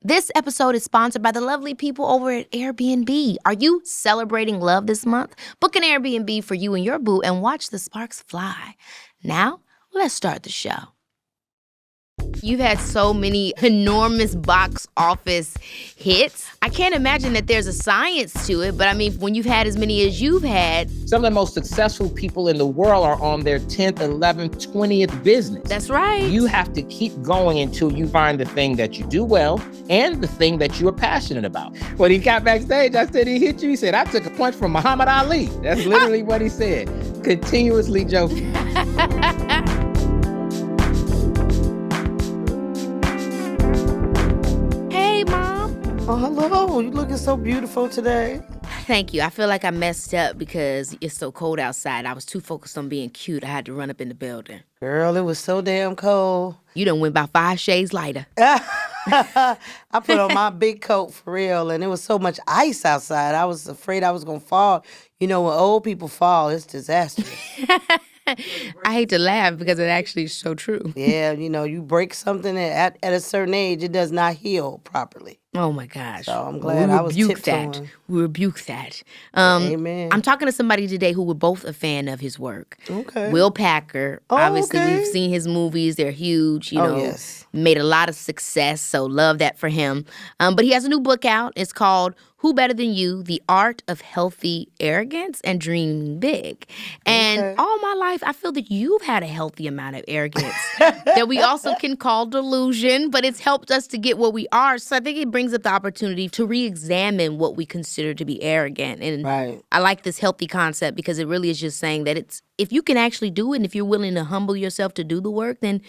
This episode is sponsored by the lovely people over at Airbnb. Are you celebrating love this month? Book an Airbnb for you and your boo and watch the sparks fly. Now, let's start the show. You've had so many enormous box office hits. I can't imagine that there's a science to it, but I mean, when you've had as many as you've had. Some of the most successful people in the world are on their 10th, 11th, 20th business. That's right. You have to keep going until you find the thing that you do well and the thing that you are passionate about. When he got backstage, I said, he hit you. He said, I took a punch from Muhammad Ali. That's literally what he said. Continuously joking. Oh, hello. You looking so beautiful today. Thank you. I feel like I messed up because it's so cold outside. I was too focused on being cute. I had to run up in the building. Girl, it was so damn cold. You done went about 5 shades lighter. I put on my big coat for real, and there was so much ice outside. I was afraid I was going to fall. You know, when old people fall, it's disastrous. I hate to laugh because it actually is so true. Yeah, you know, you break something at a certain age, it does not heal properly. Oh, my gosh. So I'm glad I was tiptoeing. We rebuke that. Amen. I'm talking to somebody today who we're both a fan of his work. Okay. Will Packer. Oh, obviously, okay. We've seen his movies. They're huge, you know. Yes. Made a lot of success, so love that for him. But he has a new book out. It's called Who Better Than You? The Art of Healthy Arrogance and Dreaming Big. And all my life, I feel that you've had a healthy amount of arrogance that we also can call delusion, but it's helped us to get where we are. So I think it brings up the opportunity to re-examine what we consider to be arrogant. And right. I like this healthy concept because it really is just saying that it's if you can actually do it and if you're willing to humble yourself to do the work, then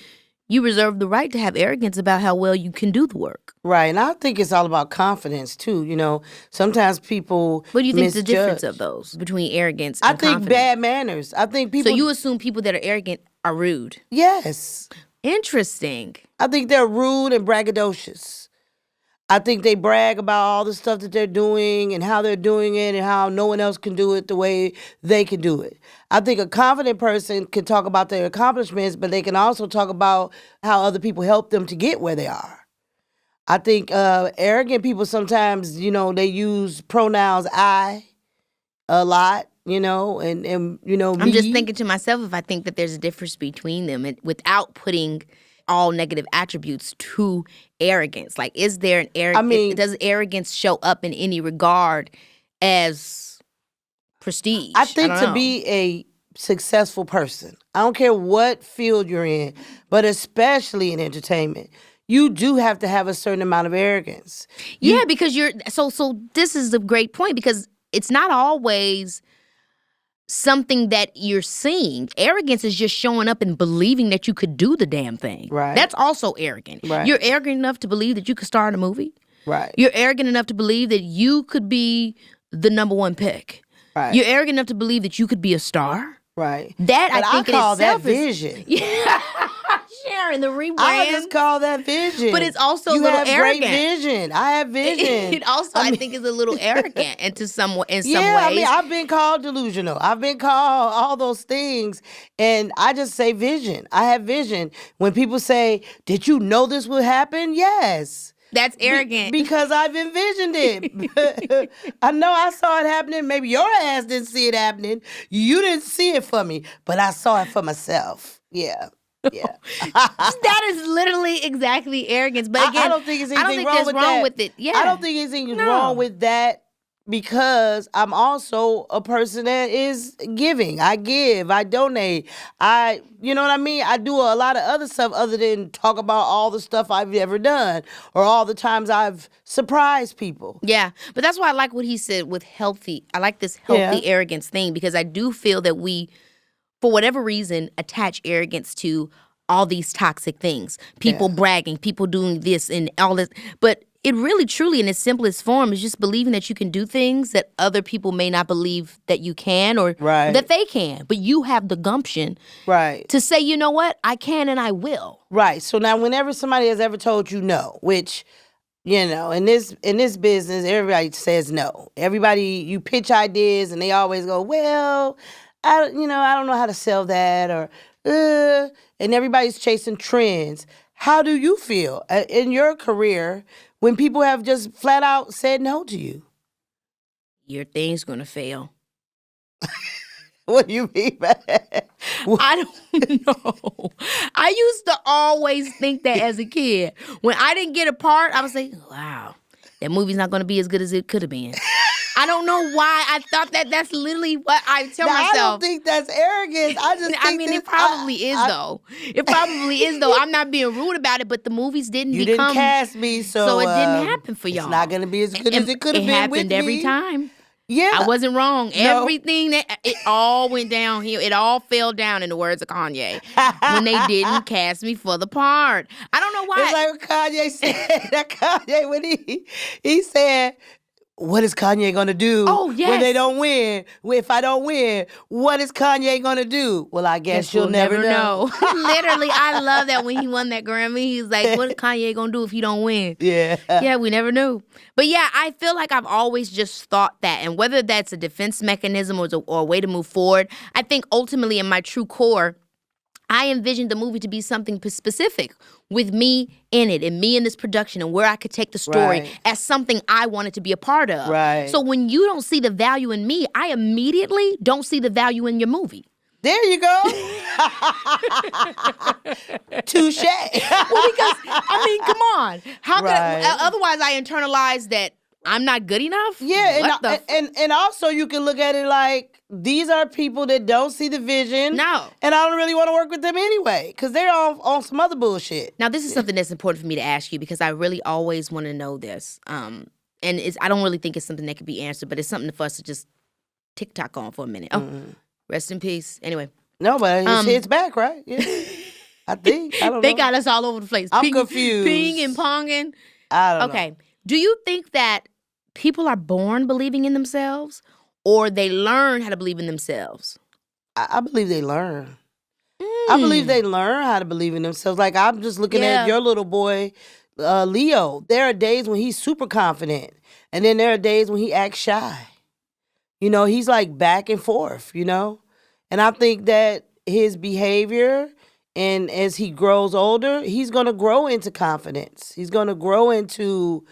you reserve the right to have arrogance about how well you can do the work. Right, and I think it's all about confidence, too. You know, sometimes people What do you think is the misjudge. difference of those between arrogance and confidence? I think bad manners. I think people... So you assume people that are arrogant are rude? Yes. Interesting. I think they're rude and braggadocious. I think they brag about all the stuff that they're doing and how they're doing it and how no one else can do it the way they can do it. I think a confident person can talk about their accomplishments, but they can also talk about how other people help them to get where they are. I think arrogant people sometimes, you know, they use pronouns I a lot, you know, and you know, me. I'm just thinking to myself if I think that there's a difference between them and without putting all negative attributes to arrogance. Like, is there an arrogance? I mean, does arrogance show up in any regard as prestige? I think to be a successful person, I don't care what field you're in, but especially in entertainment, you do have to have a certain amount of arrogance. Yeah, because you're so this is a great point because it's not always something that you're seeing. Arrogance is just showing up and believing that you could do the damn thing. Right. That's also arrogant. Right. You're arrogant enough to believe that you could star in a movie. Right. You're arrogant enough to believe that you could be the number one pick. Right. You're arrogant enough to believe that you could be a star. Right. That but I think I call in itself that vision. Yeah. Sharon, the rebrand. I just call that vision. But it's also you a little have arrogant. Great vision. I have vision. It also, I think, is a little arrogant in some ways. I mean, I've been called delusional. I've been called all those things, and I just say vision. I have vision. When people say, "Did you know this would happen?" Yes. That's arrogant. Because I've envisioned it. I know I saw it happening. Maybe your ass didn't see it happening. You didn't see it for me, but I saw it for myself. Yeah. Yeah. That is literally exactly arrogance. But again, I don't think there's anything wrong with it. Yeah. I don't think anything wrong with that because I'm also a person that is giving. I give. I donate. You know what I mean? I do a lot of other stuff other than talk about all the stuff I've ever done or all the times I've surprised people. Yeah. But that's why I like what he said with healthy. I like this healthy arrogance thing because I do feel that we, for whatever reason, attach arrogance to all these toxic things. People bragging, people doing this and all this. But it really, truly, in its simplest form, is just believing that you can do things that other people may not believe that you can or that they can. But you have the gumption to say, you know what, I can and I will. Right. So now whenever somebody has ever told you no, which, you know, in this business, everybody says no. Everybody, you pitch ideas and they always go, well, I don't know how to sell that or, and everybody's chasing trends. How do you feel in your career when people have just flat out said no to you? Your thing's gonna fail. What do you mean by that? I don't know. I used to always think that as a kid. When I didn't get a part, I was like, wow, that movie's not going to be as good as it could have been. I don't know why I thought that. That's literally what I tell myself. I don't think that's arrogance. I just think it probably is, though. It probably is, though. I'm not being rude about it, but the movies didn't didn't cast me, so it didn't happen for y'all. It's not going to be as good as it could have been with me. It happened every time. Yeah. I wasn't wrong. No. Everything it all went downhill. It all fell down, in the words of Kanye, when they didn't cast me for the part. I don't know why. It's like what Kanye said. That Kanye, when he said, what is Kanye going to do when they don't win? If I don't win, what is Kanye going to do? Well, I guess you'll never know. Literally, I love that when he won that Grammy. He's like, what is Kanye going to do if he don't win? Yeah. Yeah, we never knew. But yeah, I feel like I've always just thought that. And whether that's a defense mechanism or a way to move forward, I think ultimately in my true core, I envisioned the movie to be something specific with me in it and me in this production and where I could take the story as something I wanted to be a part of. Right. So when you don't see the value in me, I immediately don't see the value in your movie. There you go. Touche. Well, because, I mean, come on. How could otherwise I internalize that I'm not good enough? Yeah, and also you can look at it like, these are people that don't see the vision. No. And I don't really want to work with them anyway, because they're on some other bullshit. Now, this is something that's important for me to ask you, because I really always want to know this. And I don't really think it's something that could be answered, but it's something for us to just TikTok on for a minute. Oh, rest in peace. Anyway. No, but it's back, right? Yeah. I think. I don't know. They got us all over the place. I'm confused. Ping and ponging. I don't know. Okay. Do you think that people are born believing in themselves, or they learn how to believe in themselves? I believe they learn. I believe they learn how to believe in themselves. Like, I'm just looking at your little boy, Leo. There are days when he's super confident, and then there are days when he acts shy. You know, he's like back and forth, you know? And I think that his behavior, and as he grows older, he's going to grow into confidence. He's going to grow into,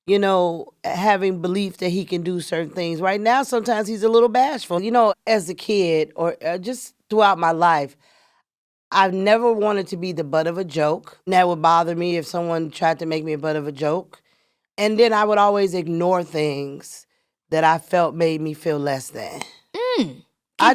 you know, having belief that he can do certain things. Right now, sometimes he's a little bashful. You know, as a kid or just throughout my life, I've never wanted to be the butt of a joke. That would bother me if someone tried to make me a butt of a joke. And then I would always ignore things that I felt made me feel less than. I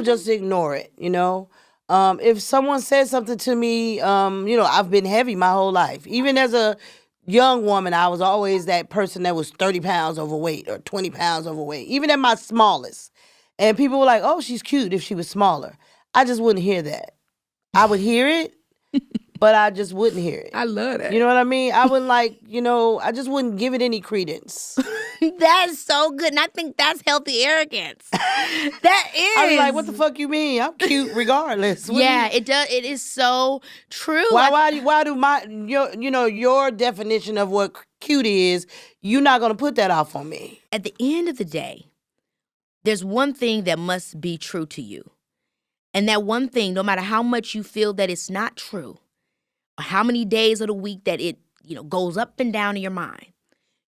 just ignore it, you know. If someone said something to me, you know, I've been heavy my whole life. Even as a young woman, I was always that person that was 30 pounds overweight or 20 pounds overweight, even at my smallest. And people were like, oh, she's cute if she was smaller. I just wouldn't hear that. I would hear it, but I just wouldn't hear it. I love that. You know what I mean? I wouldn't I just wouldn't give it any credence. That's so good. And I think that's healthy arrogance. That is. I was like, what the fuck you mean? I'm cute regardless. It does. It is so true. Why do your definition of what cute is, you're not going to put that off on me? At the end of the day, there's one thing that must be true to you. And that one thing, no matter how much you feel that it's not true, or how many days of the week that it, goes up and down in your mind,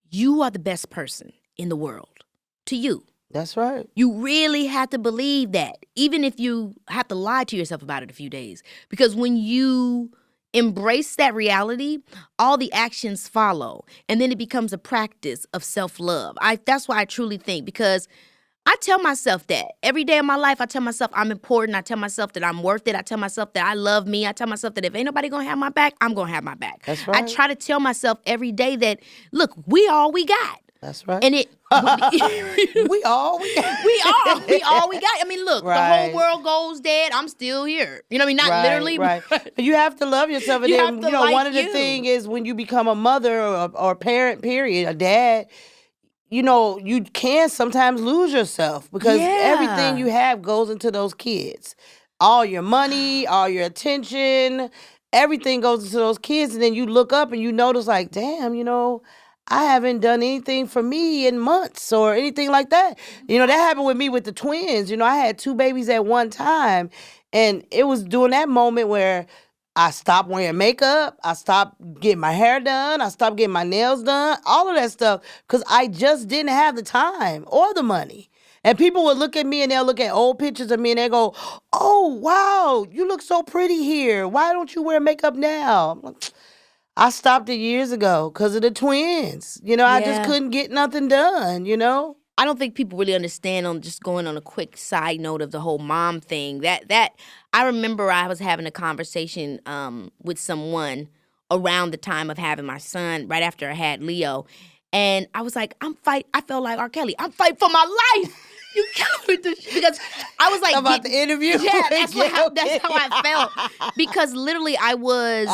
you are the best person in the world. To you. That's right. You really have to believe that, even if you have to lie to yourself about it a few days. Because when you embrace that reality, all the actions follow. And then it becomes a practice of self-love. That's why I truly think, because I tell myself that every day of my life. I tell myself I'm important. I tell myself that I'm worth it. I tell myself that I love me. I tell myself that if ain't nobody gonna have my back, I'm gonna have my back. That's right. I try to tell myself every day that, look, we all we got. That's right. And it we all we got. we all we got. I mean, look, the whole world goes dead. I'm still here. You know what I mean? Not literally. Right. You have to love yourself. And then, one of the things is when you become a mother or parent, period, a dad, you can sometimes lose yourself because everything you have goes into those kids. All your money, all your attention, everything goes into those kids. And then you look up and you notice like, damn, I haven't done anything for me in months or anything like that. That happened with me with the twins. I had two babies at one time. And it was during that moment where I stopped wearing makeup. I stopped getting my hair done. I stopped getting my nails done. All of that stuff because I just didn't have the time or the money. And people would look at me and they'll look at old pictures of me and they go, oh, wow, you look so pretty here. Why don't you wear makeup now? I'm like, I stopped it years ago because of the twins. I just couldn't get nothing done, I don't think people really understand, on just going on a quick side note of the whole mom thing. That I remember I was having a conversation with someone around the time of having my son, right after I had Leo. And I was like, I felt like R. Kelly. I'm fighting for my life. You can't with this shit. Because I was like, about the interview. Yeah, that's how I felt. Because literally I was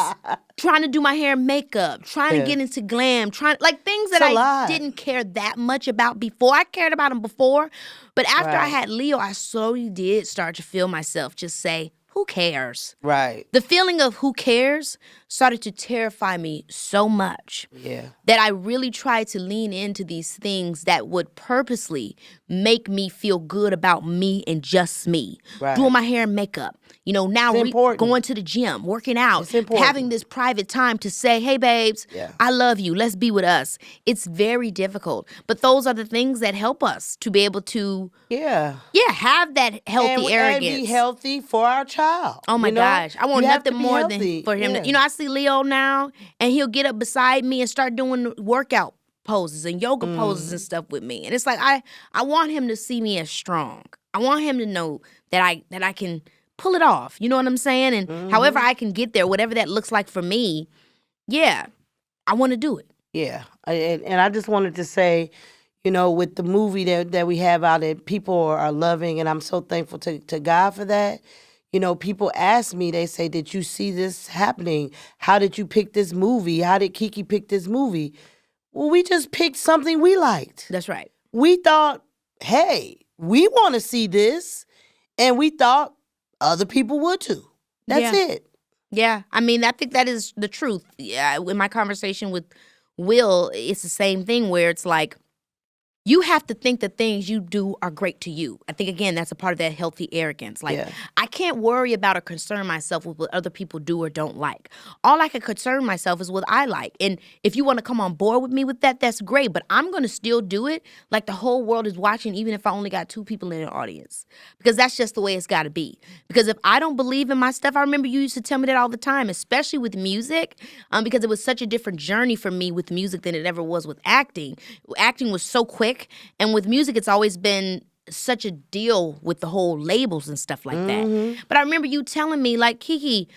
trying to do my hair and makeup, trying to get into glam, things that I didn't care that much about before. I cared about them before. But after I had Leo, I slowly did start to feel myself just say, who cares? Right. The feeling of who cares started to terrify me so much that I really tried to lean into these things that would purposely make me feel good about me and just me. Right. Doing my hair and makeup. Now going to the gym, working out, having this private time to say, hey, babes, I love you. Let's be with us. It's very difficult. But those are the things that help us to be able to have that healthy arrogance. And be healthy for our child. Oh, my gosh. I want nothing more than for him to, I see Leo now, and he'll get up beside me and start doing workout poses and yoga poses and stuff with me. And it's like, I want him to see me as strong. I want him to know that I can pull it off. You know what I'm saying? And however I can get there, whatever that looks like for me, I want to do it. Yeah. And I just wanted to say, with the movie that we have out that people are loving, and I'm so thankful to God for that. People ask me, they say, did you see this happening? How did you pick this movie? How did Keke pick this movie? Well, we just picked something we liked. That's right. We thought, hey, we want to see this. And we thought other people would too. That's it. Yeah. I mean, I think that is the truth. Yeah. In my conversation with Will, it's the same thing where it's like, you have to think the things you do are great to you. I think, again, that's a part of that healthy arrogance. I can't worry about or concern myself with what other people do or don't like. All I can concern myself is what I like. And if you want to come on board with me with that, that's great. But I'm going to still do it like the whole world is watching, even if I only got 2 people in the audience. Because that's just the way it's got to be. Because if I don't believe in my stuff, I remember you used to tell me that all the time, especially with music, because it was such a different journey for me with music than it ever was with acting. Acting was so quick. And with music, it's always been such a deal with the whole labels and stuff like that. But I remember you telling me, like, Keke,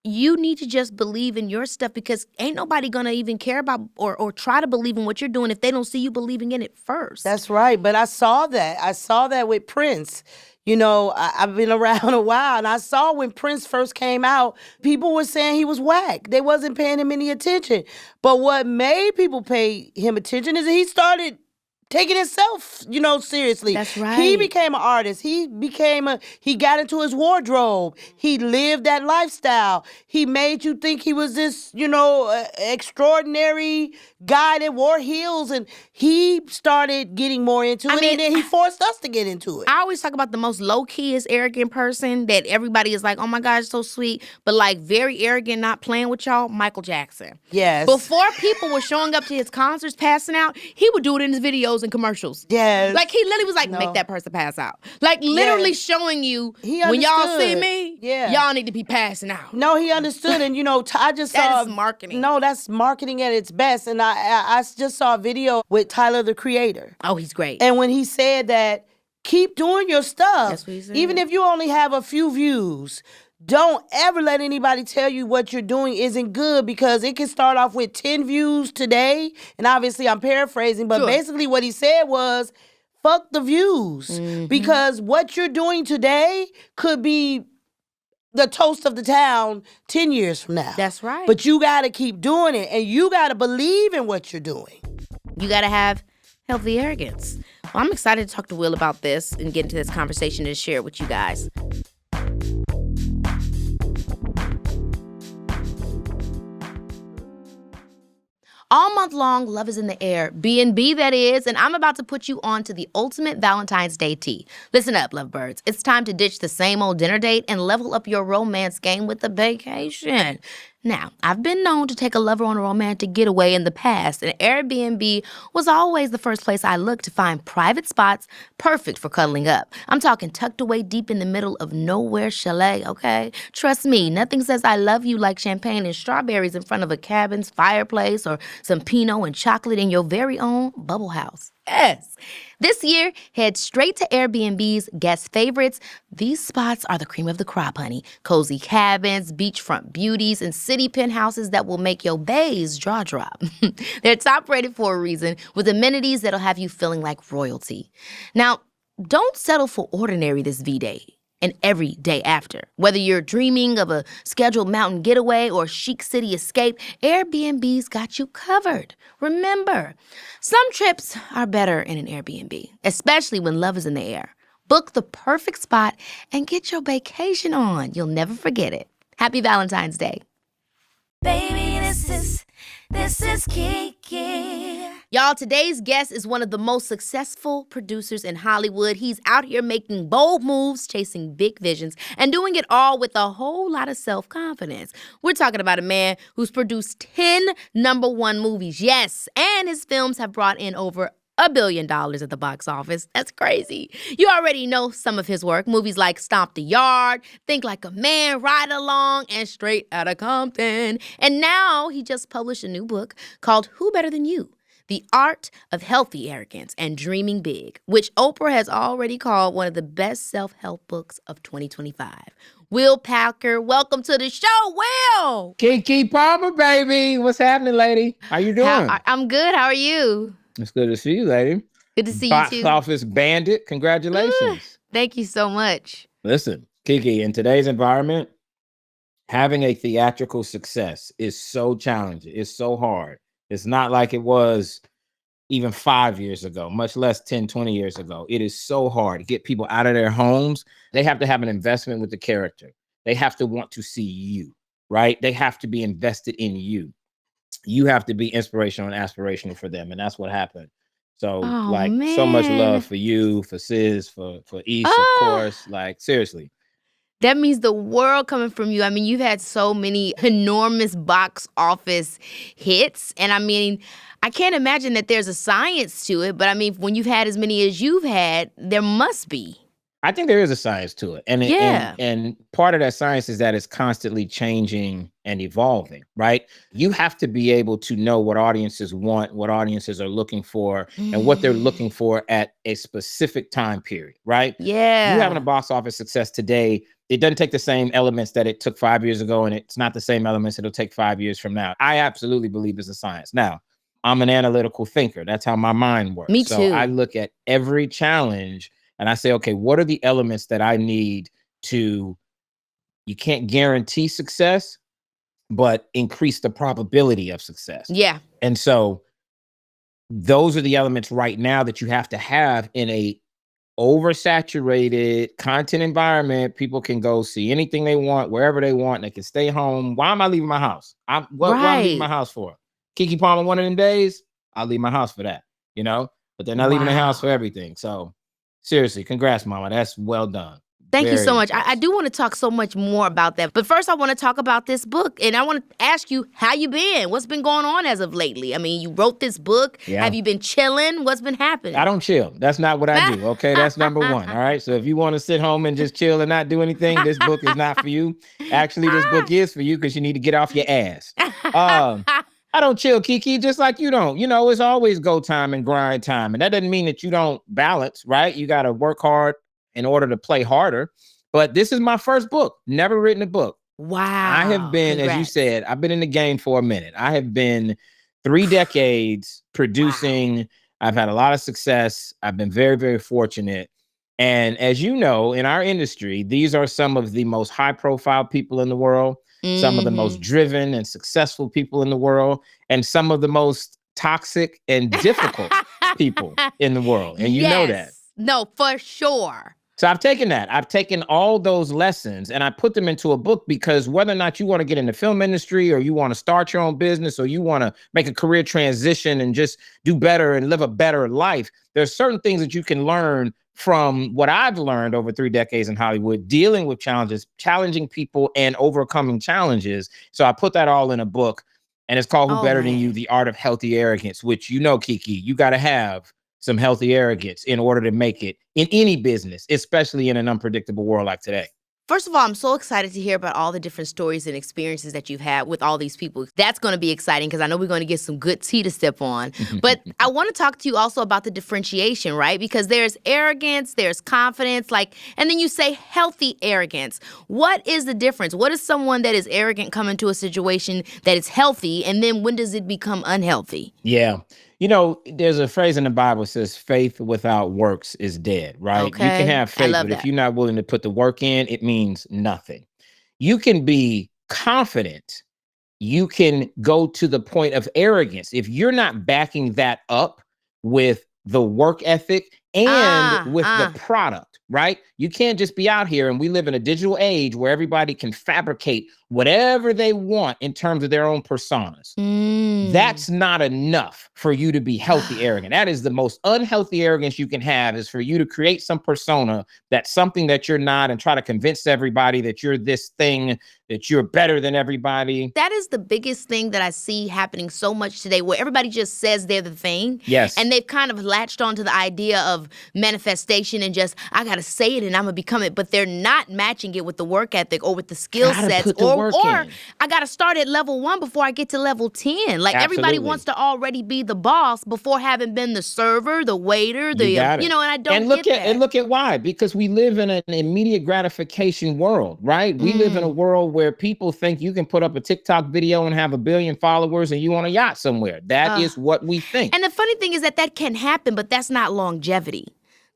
you need to just believe in your stuff because ain't nobody going to even care about or try to believe in what you're doing if they don't see you believing in it first. That's right. But I saw that. I saw that with Prince. I've been around a while, and I saw when Prince first came out, people were saying he was whack. They wasn't paying him any attention. But what made people pay him attention is that he started taking himself, seriously. That's right. He became an artist. He got into his wardrobe. He lived that lifestyle. He made you think he was this, extraordinary guy that wore heels, and he started getting more into it, and then he forced us to get into it. I always talk about the most low-keyest arrogant person that everybody is like, oh my gosh, so sweet, but like very arrogant, not playing with y'all, Michael Jackson. Yes. Before people were showing up to his concerts, passing out, he would do it in his videos and commercials. Yes. Like he literally was like, make that person pass out. Like literally showing you, when y'all see me, y'all need to be passing out. No, he understood, and I just saw that is marketing. No, that's marketing at its best, and I just saw a video with Tyler, the Creator. Oh, he's great. And when he said that, keep doing your stuff. That's what he said. Even if you only have a few views, don't ever let anybody tell you what you're doing isn't good, because it can start off with 10 views today. And obviously I'm paraphrasing, but basically what he said was, fuck the views. Because what you're doing today could be the toast of the town 10 years from now. That's right. But you got to keep doing it, and you got to believe in what you're doing. You got to have healthy arrogance. Well, I'm excited to talk to Will about this and get into this conversation and share it with you guys. All month long, love is in the air. B&B, that is. And I'm about to put you on to the ultimate Valentine's Day tea. Listen up, lovebirds. It's time to ditch the same old dinner date and level up your romance game with a vacation. Now, I've been known to take a lover on a romantic getaway in the past, and Airbnb was always the first place I looked to find private spots perfect for cuddling up. I'm talking tucked away deep in the middle of nowhere chalet, okay? Trust me, nothing says I love you like champagne and strawberries in front of a cabin's fireplace or some Pinot and chocolate in your very own bubble house. Yes. This year, head straight to Airbnb's guest favorites. These spots are the cream of the crop, honey. Cozy cabins, beachfront beauties, and city penthouses that will make your bays jaw drop. They're top rated for a reason, with amenities that'll have you feeling like royalty. Now, don't settle for ordinary this V-Day and every day after. Whether you're dreaming of a scheduled mountain getaway or chic city escape, Airbnb's got you covered. Remember, some trips are better in an Airbnb, especially when love is in the air. Book the perfect spot and get your vacation on. You'll never forget it. Happy Valentine's Day. Baby, this is Keke. Y'all, today's guest is one of the most successful producers in Hollywood. He's out here making bold moves, chasing big visions, and doing it all with a whole lot of self-confidence. We're talking about a man who's produced 10 #1 movies, yes, and his films have brought in over $1 billion at the box office. That's crazy. You already know some of his work. Movies like Stomp the Yard, Think Like a Man, Ride Along, and Straight Outta Compton. And now he just published a new book called Who Better Than You? The Art of Healthy Arrogance and Dreaming Big, which Oprah has already called one of the best self-help books of 2025. Will Packer, welcome to the show, Will! Keke Palmer, baby. What's happening, lady? How you doing? I'm good. How are you? It's good to see you, lady. Good to see Box you too. office bandit. Congratulations. Thank you so much. Listen, Keke, in today's environment, having a theatrical success is so challenging. It's so hard. It's not like it was even 5 years ago, much less 10, 20 years ago. It is so hard to get people out of their homes. They have to have an investment with the character. They have to want to see you, right? They have to be invested in you. You have to be inspirational and aspirational for them. And that's what happened. So so much love for you, for Sis, for East, of course. Like, seriously. That means the world coming from you. I mean, you've had so many enormous box office hits. And I mean, I can't imagine that there's a science to it. But I mean, when you've had as many as you've had, there must be. I think there is a science to it. And part of that science is that it's constantly changing and evolving, right? You have to be able to know what audiences want, what audiences are looking for, and what they're looking for at a specific time period, right? Yeah. You having a box office success today, it doesn't take the same elements that it took 5 years ago, and it's not the same elements it'll take 5 years from now. I absolutely believe it's a science. Now, I'm an analytical thinker. That's how my mind works. Me too. So I look at every challenge and I say, okay, what are the elements that I need to, you can't guarantee success, but increase the probability of success. Yeah. And so those are the elements right now that you have to have in a oversaturated content environment. People can go see anything they want, wherever they want. They can stay home. Why am I leaving my house? What am I leaving my house for? Keke Palmer, one of them days, I'll leave my house for that, you know? But they're not leaving the house for everything. So seriously, congrats, mama. That's well done. Thank you so much. I do want to talk so much more about that. But first, I want to talk about this book. And I want to ask you, how you been? What's been going on as of lately? I mean, you wrote this book. Yeah. Have you been chilling? What's been happening? I don't chill. That's not what I do, okay? That's number one, all right? So if you want to sit home and just chill and not do anything, this book is not for you. Actually, this book is for you because you need to get off your ass. I don't chill, Keke, just like you don't. You know, it's always go time and grind time. And that doesn't mean that you don't balance, right? You got to work hard in order to play harder. But this is my first book. Never written a book. Wow. I have been, as you said, I've been in the game for a minute. I have been 3 decades producing. Wow. I've had a lot of success. I've been very, very fortunate. And as you know, in our industry, these are some of the most high-profile people in the world, some of the most driven and successful people in the world, and some of the most toxic and difficult people in the world. And you know that. No, for sure. So I've taken that. I've taken all those lessons and I put them into a book, because whether or not you want to get in the film industry, or you want to start your own business, or you want to make a career transition and just do better and live a better life, there's certain things that you can learn from what I've learned over 3 decades in Hollywood, dealing with challenges, challenging people, and overcoming challenges. So I put that all in a book, and it's called Who Better Than You? The Art of Healthy Arrogance, which, Keke, you got to have some healthy arrogance in order to make it in any business, especially in an unpredictable world like today. First of all, I'm so excited to hear about all the different stories and experiences that you've had with all these people. That's going to be exciting, because I know we're going to get some good tea to sip on. But I want to talk to you also about the differentiation, right? Because there's arrogance, there's confidence, and then you say healthy arrogance. What is the difference? What is someone that is arrogant come into a situation that is healthy, and then when does it become unhealthy? Yeah. There's a phrase in the Bible that says faith without works is dead, right? Okay. You can have faith, but that. if you're not willing to put the work in, it means nothing. You can be confident. You can go to the point of arrogance. If you're not backing that up with the work ethic and with the product, right? You can't just be out here, and we live in a digital age where everybody can fabricate whatever they want in terms of their own personas. That's not enough for you to be healthy arrogant. That is the most unhealthy arrogance you can have, is for you to create some persona that's something that you're not, and try to convince everybody that you're this thing, that you're better than everybody. That is the biggest thing that I see happening so much today, where everybody just says they're the thing. Yes. And they've kind of latched onto the idea of manifestation and just, I got to say it and I'm going to become it. But they're not matching it with the work ethic or with the skill sets. Or I got to start at level 1 before I get to level 10. Everybody wants to already be the boss before having been the server, the waiter, and I don't get that. And look at why. Because we live in an immediate gratification world, right? We live in a world where people think you can put up a TikTok video and have 1 billion followers and you on a yacht somewhere. That is what we think. And the funny thing is that can happen, but that's not longevity.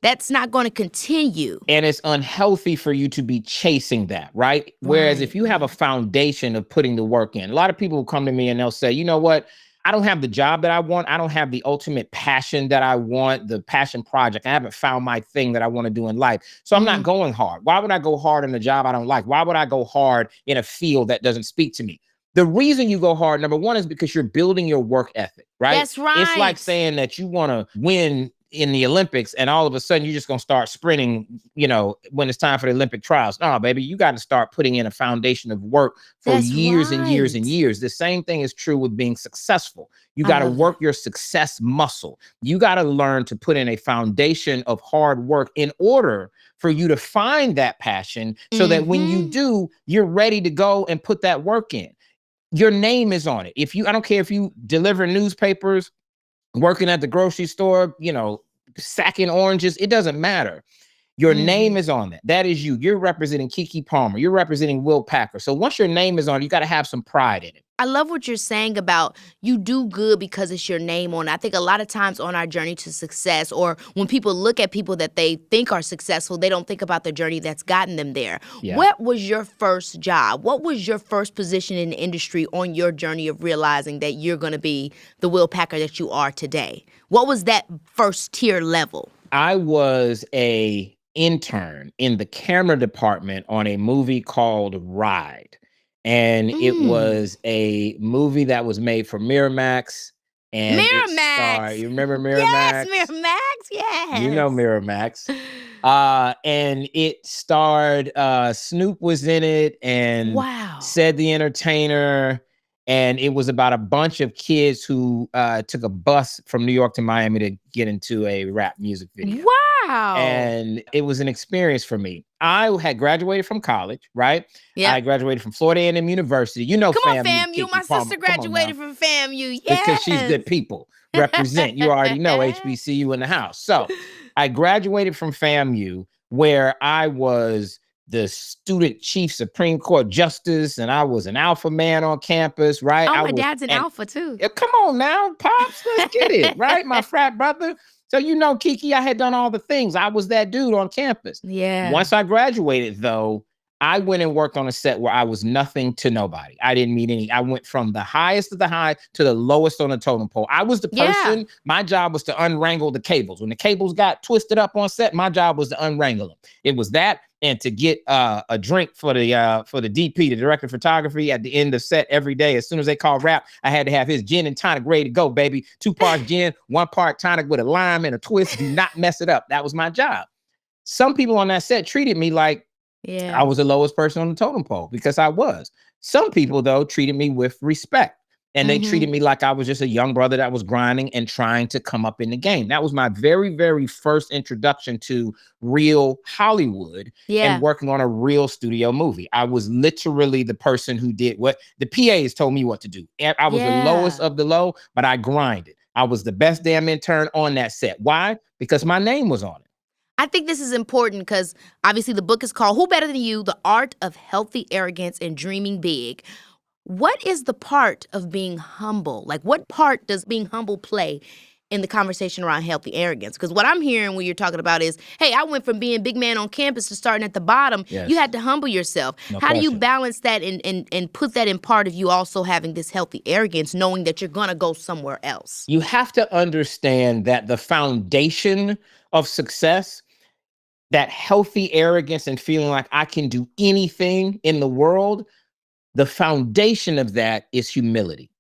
That's not going to continue. And it's unhealthy for you to be chasing that, right? Whereas if you have a foundation of putting the work in, a lot of people will come to me and they'll say, you know what? I don't have the job that I want. I don't have the ultimate passion that I want, the passion project. I haven't found my thing that I want to do in life. So I'm not going hard. Why would I go hard in a job I don't like? Why would I go hard in a field that doesn't speak to me? The reason you go hard, number one, is because you're building your work ethic, right? That's right. It's like saying that you want to win in the Olympics and all of a sudden you're just going to start sprinting, when it's time for the Olympic trials. No, baby, you got to start putting in a foundation of work for years and years and years. The same thing is true with being successful. You got to work your success muscle. You got to learn to put in a foundation of hard work in order for you to find that passion, so that when you do, you're ready to go and put that work in. Your name is on it. I don't care if you deliver newspapers, working at the grocery store, sacking oranges, it doesn't matter. Your name is on that. That is you. You're representing Keke Palmer. You're representing Will Packer. So once your name is on it, you got to have some pride in it. I love what you're saying about you do good because it's your name on it. I think a lot of times on our journey to success, or when people look at people that they think are successful, they don't think about the journey that's gotten them there. Yeah. What was your first job? What was your first position in the industry on your journey of realizing that you're going to be the Will Packer that you are today? What was that first tier level? I was a intern in the camera department on a movie called Ride. And it was a movie that was made for Miramax. And Miramax! You remember Miramax? Yes, Miramax, yes. You know Miramax. And it starred, Snoop was in it, and Said the Entertainer. And it was about a bunch of kids who took a bus from New York to Miami to get into a rap music video. Wow. And it was an experience for me. I had graduated from college, right? Yeah. I graduated from Florida A&M University. Come on, FAMU. My sister graduated from FAMU. Yes. Because she's good people. Represent. You already know HBCU in the house. So I graduated from FAMU, where I was the student chief Supreme Court justice, and I was an alpha man on campus, right? Oh, my dad's an alpha too. Come on now, Pops, let's get it, right? My frat brother. So, Keke, I had done all the things. I was that dude on campus. Yeah. Once I graduated, though, I went and worked on a set where I was nothing to nobody. I didn't meet any. I went from the highest of the high to the lowest on the totem pole. I was the person, my job was to unwrangle the cables. When the cables got twisted up on set, my job was to unwrangle them. It was that, and to get a drink for the DP, the director of photography, at the end of set every day. As soon as they call wrap, I had to have his gin and tonic ready to go, baby. 2 parts gin, 1 part tonic with a lime and a twist. Do not mess it up. That was my job. Some people on that set treated me like I was the lowest person on the totem pole, because I was. Some people, though, treated me with respect. And they treated me like I was just a young brother that was grinding and trying to come up in the game. That was my very, very first introduction to real Hollywood and working on a real studio movie. I was literally the person who did what the PAs told me what to do. And I was the lowest of the low, but I grinded. I was the best damn intern on that set. Why? Because my name was on it. I think this is important because obviously the book is called Who Better Than You? The Art of Healthy Arrogance and Dreaming Big. What is the part of being humble? Like, what part does being humble play in the conversation around healthy arrogance? Because what I'm hearing when you're talking about is, hey, I went from being big man on campus to starting at the bottom. Yes. You had to humble yourself. No How question. do you balance that and put that in part of you also having this healthy arrogance, knowing that you're going to go somewhere else? You have to understand that the foundation of success, that healthy arrogance and feeling like I can do anything in the world, the foundation of that is humility.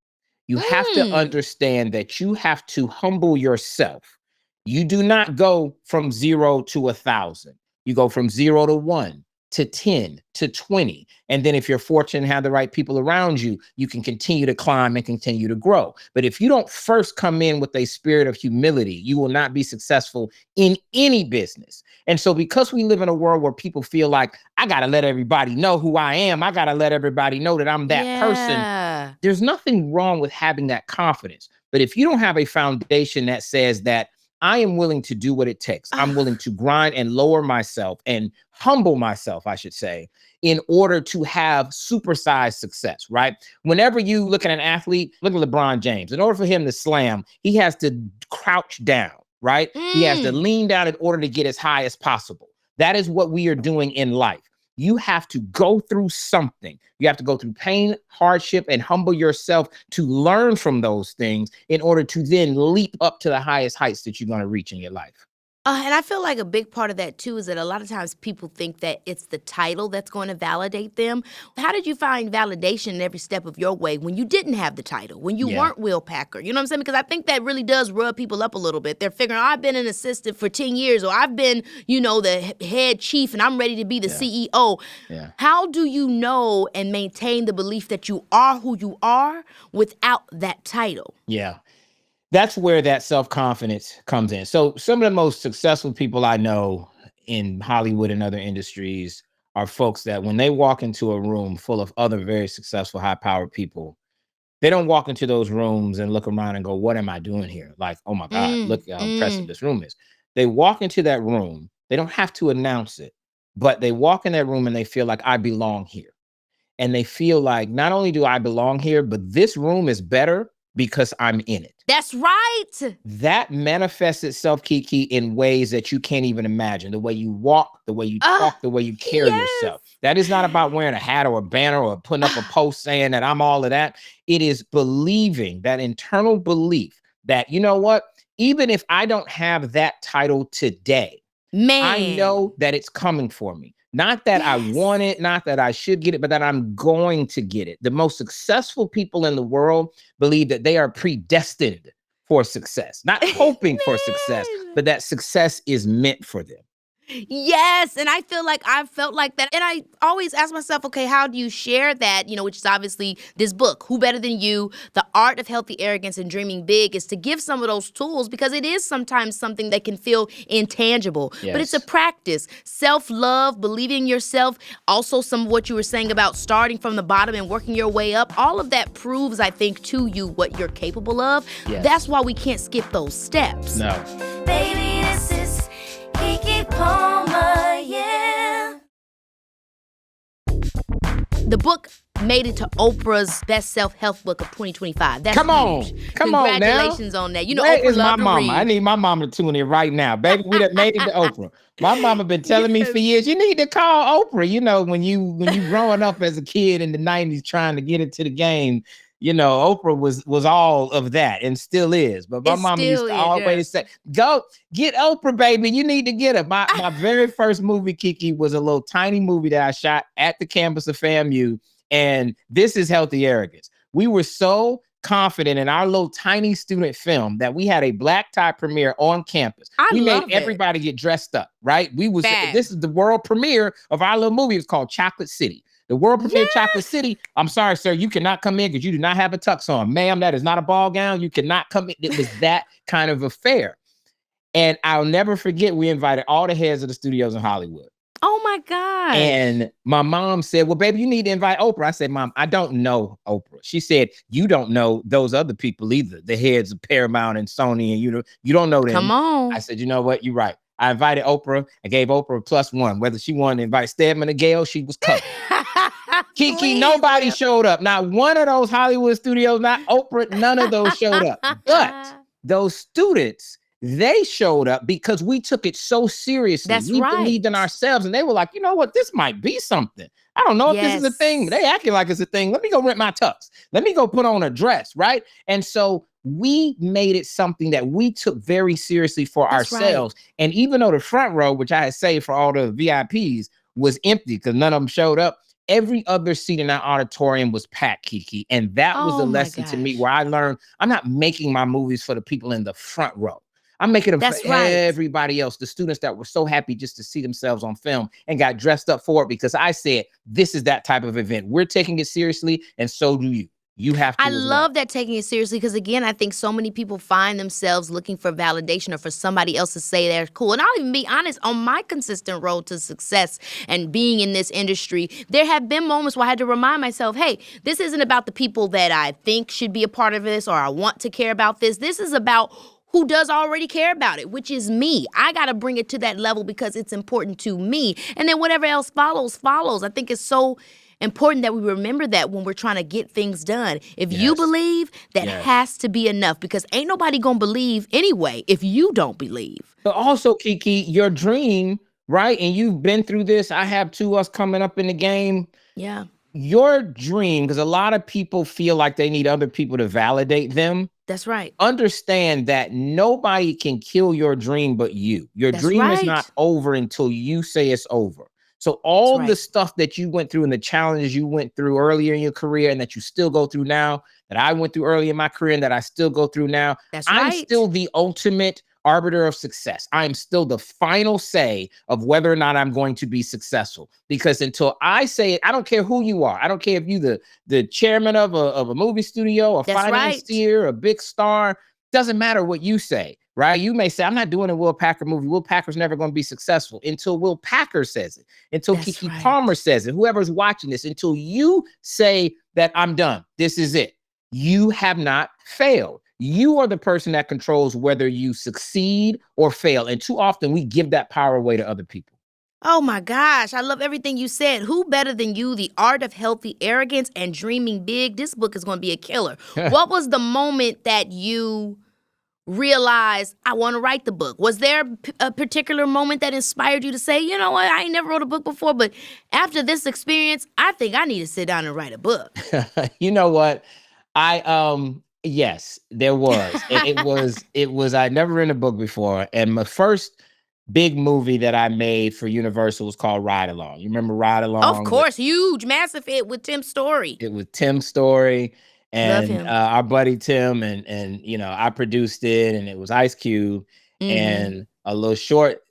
You have to understand that you have to humble yourself. You do not go from 0 to 1,000. You go from 0 to 1 to 10 to 20. And then if you're fortunate and have the right people around you, you can continue to climb and continue to grow. But if you don't first come in with a spirit of humility, you will not be successful in any business. And so because we live in a world where people feel like, I got to let everybody know who I am, I got to let everybody know that I'm that person. There's nothing wrong with having that confidence. But if you don't have a foundation that says that I am willing to do what it takes, I'm willing to grind and lower myself and humble myself, I should say, in order to have supersized success, right? Whenever you look at an athlete, look at LeBron James. In order for him to slam, he has to crouch down, right? He has to lean down in order to get as high as possible. That is what we are doing in life. You have to go through something. You have to go through pain, hardship, and humble yourself to learn from those things in order to then leap up to the highest heights that you're going to reach in your life. And I feel like a big part of that, too, is that a lot of times people think that it's the title that's going to validate them. How did you find validation in every step of your way when you didn't have the title, when you weren't Will Packer? You know what I'm saying? Because I think that really does rub people up a little bit. They're figuring, I've been an assistant for 10 years, or I've been, the head chief, and I'm ready to be the CEO. Yeah. How do you know and maintain the belief that you are who you are without that title? Yeah. That's where that self-confidence comes in. So some of the most successful people I know in Hollywood and other industries are folks that when they walk into a room full of other very successful, high-powered people, they don't walk into those rooms and look around and go, what am I doing here? Like, oh my God, look how impressive this room is. They walk into that room. They don't have to announce it, but they walk in that room and they feel like I belong here. And they feel like not only do I belong here, but this room is better because I'm in it. That's right. That manifests itself, Keke, in ways that you can't even imagine. The way you walk, the way you talk, the way you carry yourself. That is not about wearing a hat or a banner or putting up a post saying that I'm all of that. It is believing, that internal belief that, you know what, even if I don't have that title today, I know that it's coming for me. Not that I want it, not that I should get it, but that I'm going to get it. The most successful people in the world believe that they are predestined for success, not hoping for success, but that success is meant for them. Yes, and I feel like I've felt like that. And I always ask myself, okay, how do you share that? Which is obviously this book, Who Better Than You? The Art of Healthy Arrogance and Dreaming Big, is to give some of those tools, because it is sometimes something that can feel intangible. But it's a practice. Self-love, believing in yourself. Also, some of what you were saying about starting from the bottom and working your way up. All of that proves, I think, to you what you're capable of. Yes. That's why we can't skip those steps. No. Baby, this is Keke Palmer, yeah. The book made it to Oprah's best self-help book of 2025. That's Come on. huge. Come on now. Congratulations on that. You know, Where Oprah is my loved to mama? read. I need my mama to tune in right now. Baby, we done made it to Oprah. My mama been telling me for years, you need to call Oprah. You know, when you growing up as a kid in the 90s trying to get into the game, you know, Oprah was all of that and still is. But my mama used to always say, go get Oprah, baby. You need to get her. My very first movie, Keke, was a little tiny movie that I shot at the campus of FAMU. And this is Healthy Arrogance. We were so confident in our little tiny student film that we had a black tie premiere on campus. We made everybody get dressed up, right? This is the world premiere of our little movie. It's called Chocolate City. The world premiere Chocolate City. I'm sorry, sir, you cannot come in because you do not have a tux on. Ma'am, that is not a ball gown. You cannot come in. It was that kind of affair. And I'll never forget, we invited all the heads of the studios in Hollywood. Oh my God. And my mom said, well, baby, you need to invite Oprah. I said, Mom, I don't know Oprah. She said, you don't know those other people either. The heads of Paramount and Sony, and you don't know them. Come on. I said, you know what? You're right. I invited Oprah. I gave Oprah a +1. Whether she wanted to invite Stedman or Gail, she was covered. Keke, nobody showed up. Not one of those Hollywood studios, not Oprah, none of those showed up. But those students, they showed up because we took it so seriously. We believed in ourselves, and they were like, you know what? This might be something. I don't know if this is a thing. They acting like it's a thing. Let me go rent my tux. Let me go put on a dress, right? And so we made it something that we took very seriously for ourselves. And even though the front row, which I had saved for all the VIPs, was empty because none of them showed up, every other seat in that auditorium was packed, Keke. And that was a lesson to me where I learned I'm not making my movies for the people in the front row. I'm making them for everybody else, the students that were so happy just to see themselves on film and got dressed up for it because I said, this is that type of event. We're taking it seriously, and so do you. You have to. I love that, taking it seriously, because again, I think so many people find themselves looking for validation or for somebody else to say they're cool. And I'll even be honest, on my consistent road to success and being in this industry, there have been moments where I had to remind myself, hey, this isn't about the people that I think should be a part of this or I want to care about this. This is about who does already care about it, which is me. I got to bring it to that level because it's important to me. And then whatever else follows. I think it's so important that we remember that when we're trying to get things done. If you believe, that has to be enough, because ain't nobody gonna believe anyway if you don't believe. But also, Keke, your dream, right? And you've been through this. I have too, us coming up in the game. Yeah. Your dream, because a lot of people feel like they need other people to validate them. That's right. Understand that nobody can kill your dream but you. Your dream is not over until you say it's over. So all the stuff that you went through and the challenges you went through earlier in your career and that you still go through now, that I went through early in my career and that I still go through now, I'm still the ultimate arbiter of success. I'm still the final say of whether or not I'm going to be successful. Because until I say it, I don't care who you are. I don't care if you the chairman of a movie studio, a financier, a big star. Doesn't matter what you say, right? You may say, I'm not doing a Will Packer movie. Will Packer's never going to be successful until Will Packer says it, until Keke Palmer says it, whoever's watching this, until you say that I'm done. This is it. You have not failed. You are the person that controls whether you succeed or fail. And too often we give that power away to other people. Oh my gosh, I love everything you said. Who better than you? The Art of Healthy Arrogance and Dreaming Big. This book is going to be a killer. What was the moment that you realized, I want to write the book? Was there a particular moment that inspired you to say, you know what, I ain't never wrote a book before, but after this experience, I think I need to sit down and write a book? You know what? Yes, there was. It was, I'd never written a book before. And my first big movie that I made for Universal was called Ride Along. You remember Ride Along? Of course, huge, massive hit with Tim Story. It was Tim's Story. And our buddy Tim, and you know, I produced it, and it was Ice Cube and a little short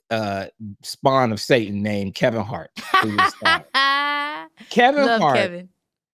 spawn of Satan named Kevin Hart. Who was Kevin Hart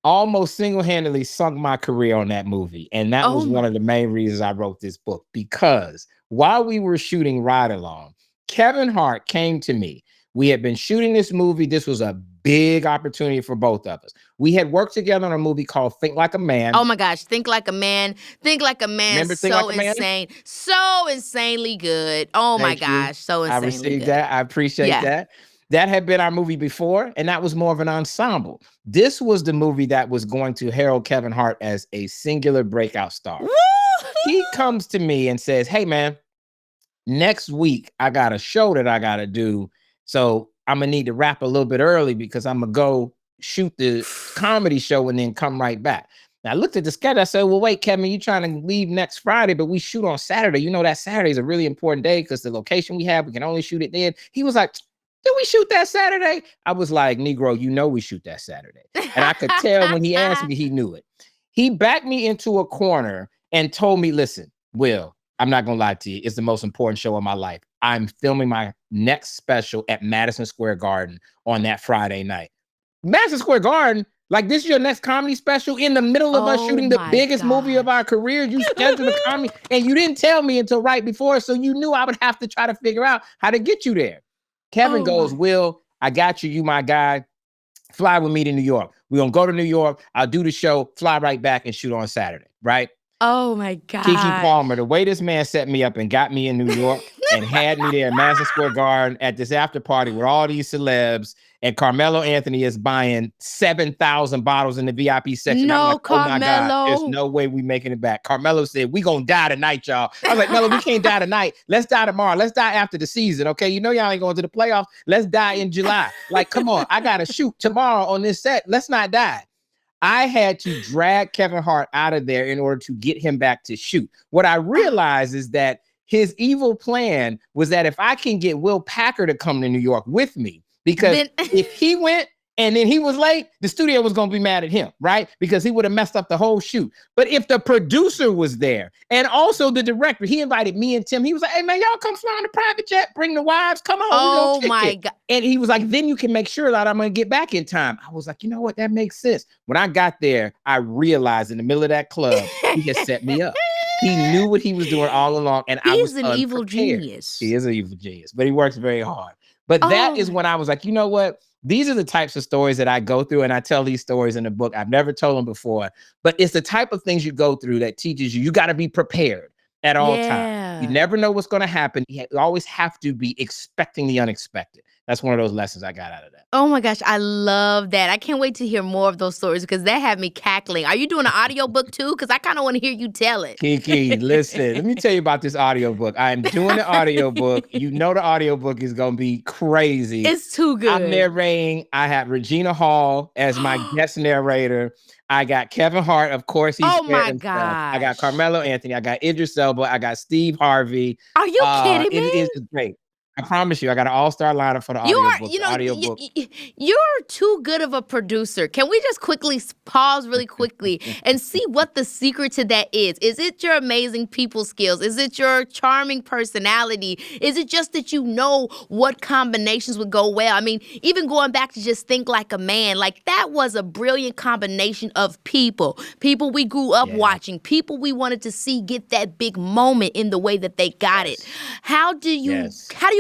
almost single-handedly sunk my career on that movie. And that was one of the main reasons I wrote this book, because while we were shooting Ride Along, Kevin Hart came to me. We had been shooting this movie. This was a big opportunity for both of us. We had worked together on a movie called Think Like a Man. Oh my gosh, Think Like a Man. Think Like a Man. Remember Think Like a Man? Insane. So insanely good. Oh my gosh, so insanely good. I received that. I appreciate that. That had been our movie before, and that was more of an ensemble. This was the movie that was going to herald Kevin Hart as a singular breakout star. He comes to me and says, hey, man, next week I got a show that I got to do. So I'm going to need to wrap a little bit early because I'm going to go shoot the comedy show and then come right back. Now I looked at the schedule. I said, well, wait, Kevin, you trying to leave next Friday, but we shoot on Saturday. You know that Saturday is a really important day because the location we have, we can only shoot it then. He was like, did we shoot that Saturday? I was like, Negro, you know we shoot that Saturday. And I could tell when he asked me, he knew it. He backed me into a corner and told me, listen, Will, I'm not going to lie to you. It's the most important show of my life. I'm filming my next special at Madison Square Garden on that Friday night. Madison Square Garden, like this is your next comedy special in the middle of us shooting the biggest movie of our career. You scheduled a comedy and you didn't tell me until right before. So you knew I would have to try to figure out how to get you there. Kevin goes, Will, I got you. You my guy. Fly with me to New York. We're going to go to New York. I'll do the show, fly right back and shoot on Saturday, right? Oh my God. Keke Palmer, the way this man set me up and got me in New York and had me there at Madison Square Garden at this after party with all these celebs, and Carmelo Anthony is buying 7,000 bottles in the VIP section. No, I'm like, oh Carmelo. my God, there's no way we making it back. Carmelo said, we gonna die tonight, y'all. I was like, Melo, we can't die tonight. Let's die tomorrow. Let's die after the season, okay? You know y'all ain't going to the playoffs. Let's die in July. Like, come on, I gotta shoot tomorrow on this set. Let's not die. I had to drag Kevin Hart out of there in order to get him back to shoot. What I realized is that his evil plan was that if I can get Will Packer to come to New York with me, because if he went and then he was late, the studio was going to be mad at him, right? Because he would have messed up the whole shoot. But if the producer was there and also the director, he invited me and Tim. He was like, hey, man, y'all come fly on the private jet. Bring the wives. Come on. Oh, my God. And he was like, then you can make sure that I'm going to get back in time. I was like, you know what? That makes sense. When I got there, I realized in the middle of that club, he had set me up. He knew what he was doing all along. And I was an evil genius. He is an evil genius, but he works very hard. But that is when I was like, you know what? These are the types of stories that I go through, and I tell these stories in the book. I've never told them before, but it's the type of things you go through that teaches you got to be prepared at all times. You never know what's going to happen. You always have to be expecting the unexpected. That's one of those lessons I got out of that. Oh my gosh, I love that. I can't wait to hear more of those stories because that had me cackling. Are you doing an audiobook too? Because I kind of want to hear you tell it. Keke, listen, let me tell you about this audiobook. I am doing the audiobook. You know the audiobook is going to be crazy. It's too good. I'm narrating. I have Regina Hall as my guest narrator. I got Kevin Hart, of course. He's my God. I got Carmelo Anthony. I got Idris Elba. I got Steve Harvey. Are you kidding me? It is great. I promise you, I got an all-star lineup for the audiobook. You're too good of a producer. Can we just quickly pause really quickly and see what the secret to that is? Is it your amazing people skills? Is it your charming personality? Is it just that you know what combinations would go well? I mean, even going back to just Think Like a Man, like that was a brilliant combination of people we grew up watching, people we wanted to see get that big moment in the way that they got it. How do you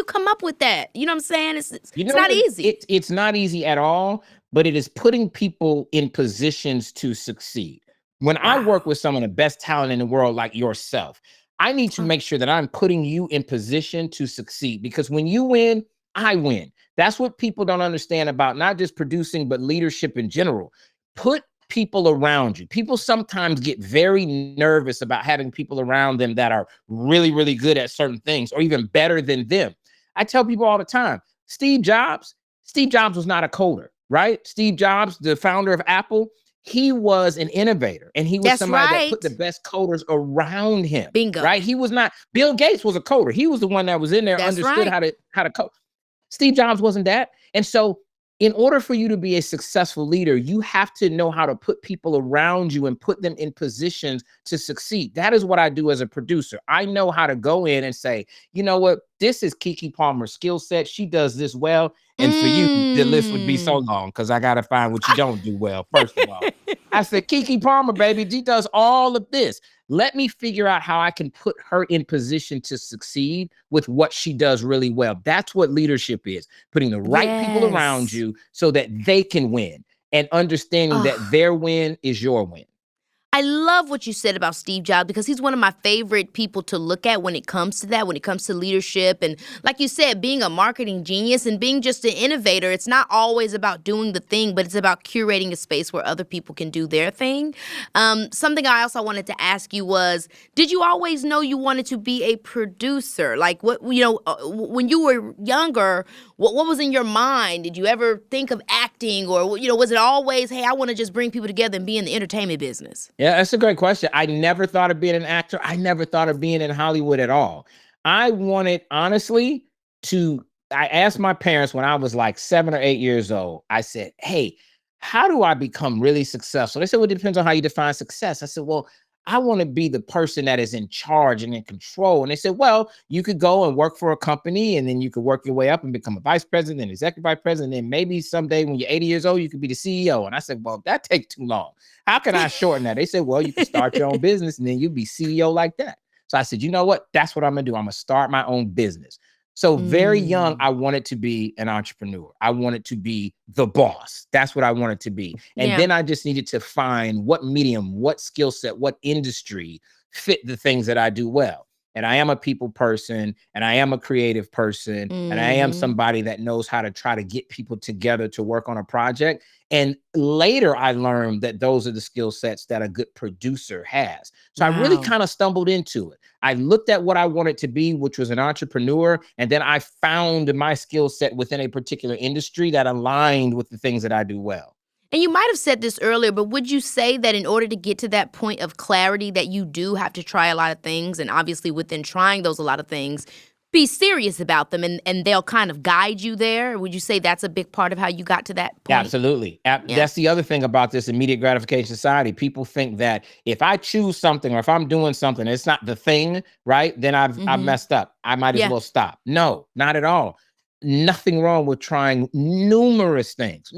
come up with that? You know what I'm saying? It's not easy. It's not easy at all, but it is putting people in positions to succeed. When I work with some of the best talent in the world like yourself, I need to make sure that I'm putting you in position to succeed, because when you win, I win. That's what people don't understand about not just producing, but leadership in general. Put people around you. People sometimes get very nervous about having people around them that are really, really good at certain things or even better than them. I tell people all the time, Steve Jobs was not a coder, right? Steve Jobs, the founder of Apple, he was an innovator, and he was somebody that put the best coders around him. Bingo. Right? He was not. Bill Gates was a coder. He was the one that was in there, understood how to code. Steve Jobs wasn't that. And so in order for you to be a successful leader, you have to know how to put people around you and put them in positions to succeed. That is what I do as a producer. I know how to go in and say, you know what? This is Keke Palmer's skill set. She does this well. And for you, the list would be so long because I got to find what you don't do well, first of all. I said, Keke Palmer, baby, she does all of this. Let me figure out how I can put her in position to succeed with what she does really well. That's what leadership is, putting the right people around you so that they can win and understanding that their win is your win. I love what you said about Steve Jobs because he's one of my favorite people to look at when it comes to that, when it comes to leadership. And like you said, being a marketing genius and being just an innovator, it's not always about doing the thing, but it's about curating a space where other people can do their thing. Something I also wanted to ask you was, did you always know you wanted to be a producer? Like, what, when you were younger, what was in your mind? Did you ever think of acting, or, was it always, hey, I want to just bring people together and be in the entertainment business? Yeah, that's a great question. I never thought of being an actor. I never thought of being in Hollywood at all. I wanted, honestly, I asked my parents when I was like 7 or 8 years old, I said, hey, how do I become really successful? They said, well, it depends on how you define success. I said, well, I want to be the person that is in charge and in control. And they said, well, you could go and work for a company, and then you could work your way up and become a vice president, and executive vice president. And then maybe someday when you're 80 years old, you could be the CEO. And I said, well, that takes too long. How can I shorten that? They said, well, you can start your own business and then you'll be CEO like that. So I said, you know what? That's what I'm going to do. I'm going to start my own business. So very young, I wanted to be an entrepreneur. I wanted to be the boss. That's what I wanted to be. And then I just needed to find what medium, what skill set, what industry fit the things that I do well. And I am a people person, and I am a creative person, and I am somebody that knows how to try to get people together to work on a project. And later I learned that those are the skill sets that a good producer has. So I really kind of stumbled into it. I looked at what I wanted to be, which was an entrepreneur. And then I found my skill set within a particular industry that aligned with the things that I do well. And you might have said this earlier, but would you say that in order to get to that point of clarity that you do have to try a lot of things, and obviously within trying those a lot of things, be serious about them, and they'll kind of guide you there? Would you say that's a big part of how you got to that point? Absolutely. That's the other thing about this immediate gratification society. People think that if I choose something or if I'm doing something, it's not the thing, right? Then I've messed up. I might as well stop. No, not at all. Nothing wrong with trying numerous things.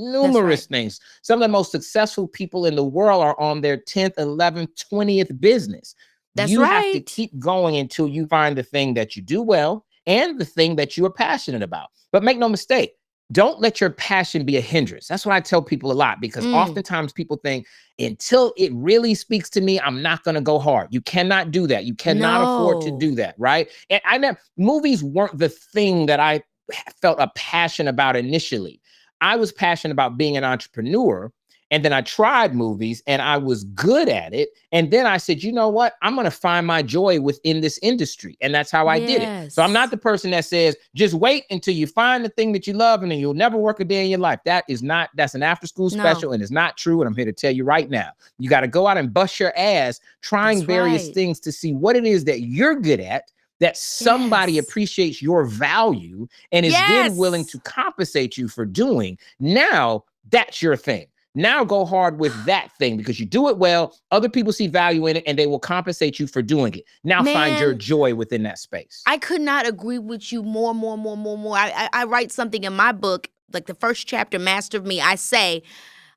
Things. Some of the most successful people in the world are on their 10th, 11th, 20th business. You have to keep going until you find the thing that you do well and the thing that you are passionate about. But make no mistake, don't let your passion be a hindrance. That's what I tell people a lot, because oftentimes people think, until it really speaks to me, I'm not going to go hard. You cannot do that. You cannot afford to do that, right? And movies weren't the thing that I felt a passion about initially. I was passionate about being an entrepreneur. And then I tried movies and I was good at it. And then I said, you know what? I'm going to find my joy within this industry. And that's how I did it. So I'm not the person that says, just wait until you find the thing that you love and then you'll never work a day in your life. That's an after school special, and it's not true. And I'm here to tell you right now, you got to go out and bust your ass trying various things to see what it is that you're good at, that somebody appreciates your value and is then willing to compensate you for doing. Now that's your thing. Now go hard with that thing because you do it well. Other people see value in it and they will compensate you for doing it. Now find your joy within that space. I could not agree with you more. I write something in my book, like the first chapter, Master of Me. I say,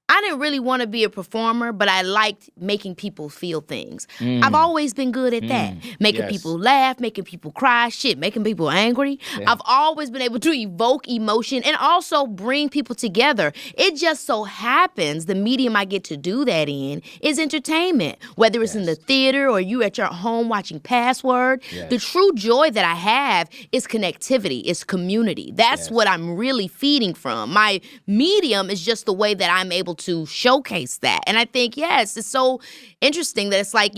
I didn't really want to be a performer, but I liked making people feel things. I've always been good at that. Making people laugh, making people cry, making people angry. I've always been able to evoke emotion and also bring people together. It just so happens the medium I get to do that in is entertainment, whether it's in the theater or you at your home watching Password. The true joy that I have is connectivity, is community. That's what I'm really feeding from. My medium is just the way that I'm able to showcase that. And I think, it's so interesting that it's like,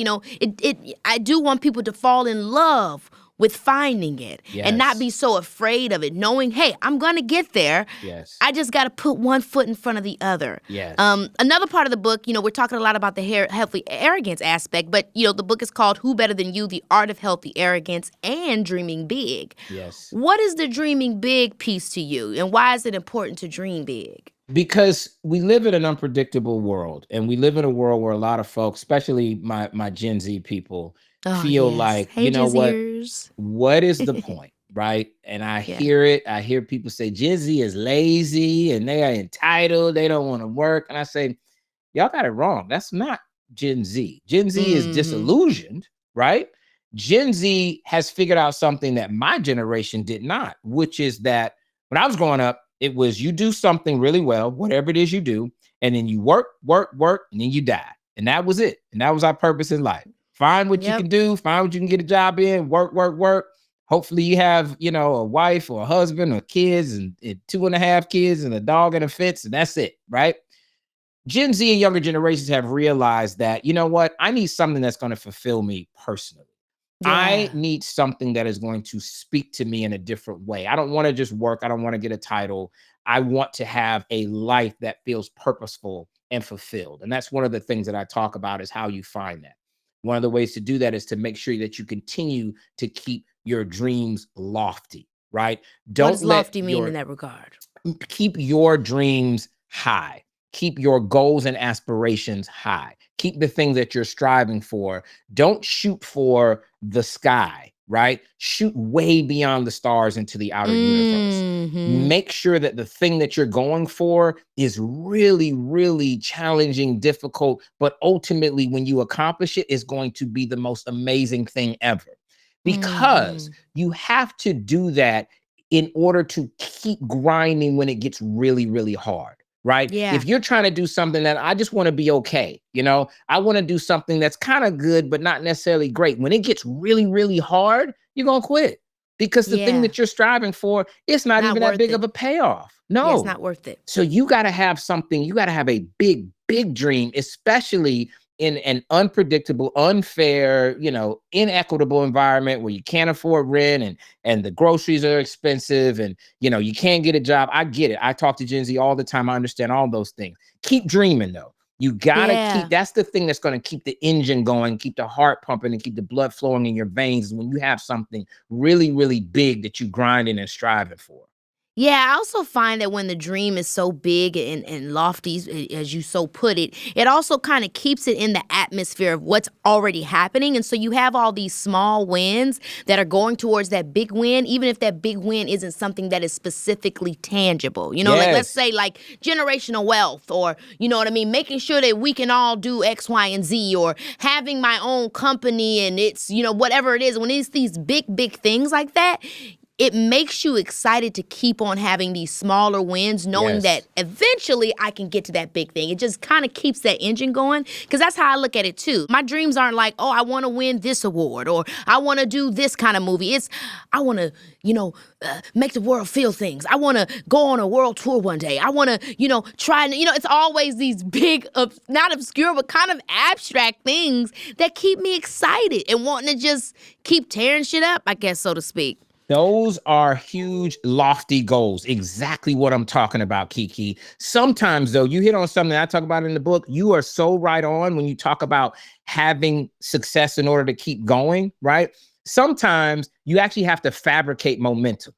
I do want people to fall in love with finding it and not be so afraid of it, knowing, hey, I'm going to get there. I just got to put one foot in front of the other. Another part of the book, we're talking a lot about the healthy arrogance aspect, but, the book is called Who Better Than You? The Art of Healthy Arrogance and Dreaming Big. What is the dreaming big piece to you, and why is it important to dream big? Because we live in an unpredictable world, and we live in a world where a lot of folks, especially my Gen Z people, feel like, hey, you know what is the point, right? And I hear it. I hear people say Gen Z is lazy and they are entitled. They don't want to work. And I say, y'all got it wrong. That's not Gen Z. Gen Z is disillusioned, right? Gen Z has figured out something that my generation did not, which is that when I was growing up, it was you do something really well, whatever it is you do, and then you work, and then you die. And that was it. And that was our purpose in life. Find what you can do, find what you can get a job in, work, work, work. Hopefully you have, a wife or a husband or kids and 2.5 kids and a dog and a fence, and that's it, right? Gen Z and younger generations have realized that, you know what? I need something that's going to fulfill me personally. I need something that is going to speak to me in a different way. I don't want to just work. I don't want to get a title. I want to have a life that feels purposeful and fulfilled. And that's one of the things that I talk about is how you find that. One of the ways to do that is to make sure that you continue to keep your dreams lofty, right? What does lofty mean in that regard? Keep your dreams high. Keep your goals and aspirations high. Keep the things that you're striving for. Don't shoot for the sky, right? Shoot way beyond the stars into the outer universe. Make sure that the thing that you're going for is really, really challenging, difficult, but ultimately when you accomplish it, it's going to be the most amazing thing ever. Because you have to do that in order to keep grinding when it gets really, really hard. Right? Yeah. If you're trying to do something that I just want to be okay, I want to do something that's kind of good, but not necessarily great. When it gets really, really hard, you're going to quit because the thing that you're striving for, it's not even that big of a payoff. No, it's not worth it. So you got to have something, you got to have a big, big dream, especially in an unpredictable, unfair, inequitable environment where you can't afford rent and the groceries are expensive and, you can't get a job. I get it. I talk to Gen Z all the time. I understand all those things. Keep dreaming though. You gotta keep, that's the thing that's going to keep the engine going, keep the heart pumping and keep the blood flowing in your veins when you have something really, really big that you grinding and striving for. Yeah, I also find that when the dream is so big and lofty, as you so put it, it also kind of keeps it in the atmosphere of what's already happening. And so you have all these small wins that are going towards that big win, even if that big win isn't something that is specifically tangible. Like let's say like generational wealth or, you know what I mean, making sure that we can all do X, Y, and Z or having my own company and it's, whatever it is. When it's these big, big things like that, it makes you excited to keep on having these smaller wins, knowing that eventually I can get to that big thing. It just kind of keeps that engine going because that's how I look at it too. My dreams aren't like, oh, I want to win this award or I want to do this kind of movie. It's, I want to, make the world feel things. I want to go on a world tour one day. I want to, try, it's always these big, not obscure, but kind of abstract things that keep me excited and wanting to just keep tearing shit up, I guess, so to speak. Those are huge, lofty goals. Exactly what I'm talking about, Keke. Sometimes, though, you hit on something I talk about in the book. You are so right on when you talk about having success in order to keep going, right? Sometimes you actually have to fabricate momentum.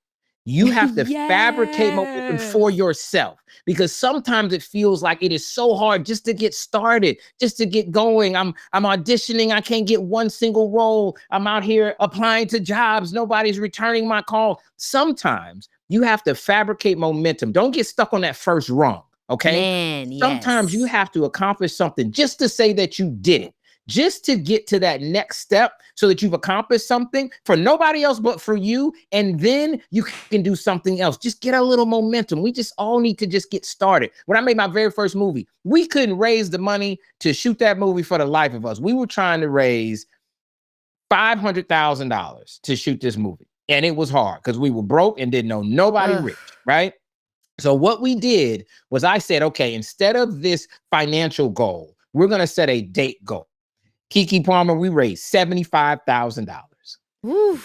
You have to fabricate momentum for yourself because sometimes it feels like it is so hard just to get started, just to get going. I'm auditioning. I can't get one single role. I'm out here applying to jobs. Nobody's returning my call. Sometimes you have to fabricate momentum. Don't get stuck on that first rung. Okay. Man, sometimes you have to accomplish something just to say that you did it. Just to get to that next step so that you've accomplished something for nobody else but for you. And then you can do something else. Just get a little momentum. We just all need to just get started. When I made my very first movie, we couldn't raise the money to shoot that movie for the life of us. We were trying to raise $500,000 to shoot this movie. And it was hard because we were broke and didn't know nobody rich, right? So what we did was I said, okay, instead of this financial goal, we're going to set a date goal. Keke Palmer, we raised $75,000.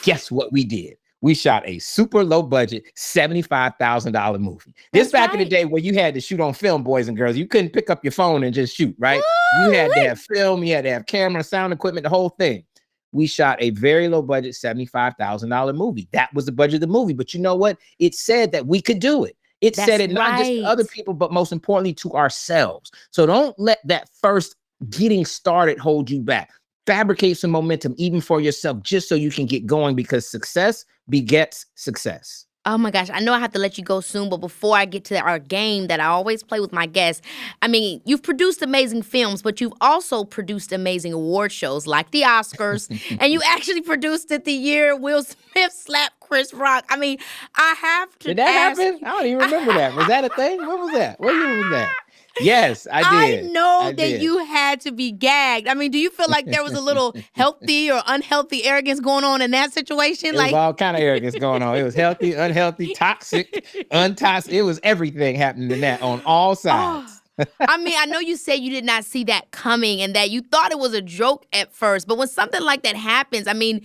Guess what we did? We shot a super low budget $75,000 movie. This back in the day where you had to shoot on film, boys and girls. You couldn't pick up your phone and just shoot, right? You had to have film, you had to have camera, sound equipment, the whole thing. We shot a very low budget $75,000 movie. That was the budget of the movie. But you know what? It said that we could do it. It said it not just to other people, but most importantly to ourselves. So don't let that first getting started hold you back. Fabricate some momentum even for yourself just so you can get going because success begets success. Oh my gosh, I know I have to let you go soon, but before I get to our game that I always play with my guests, I mean, you've produced amazing films, but you've also produced amazing award shows like the Oscars, and you actually produced it the year Will Smith slapped Chris Rock. I mean, I have to Did that happen? I don't even remember that. Was that a thing? What was that? What year was that? Yes, I I did. know I that did. you had to be gagged. I mean, do you feel like there was a little healthy or unhealthy arrogance going on in that situation? It was all kind of arrogance going on. It was healthy, unhealthy, toxic, untoxic. It was everything happening in that on all Oh, sides. I mean, I know you said you did not see that coming and that you thought it was a joke at first, but when something like that happens, I mean,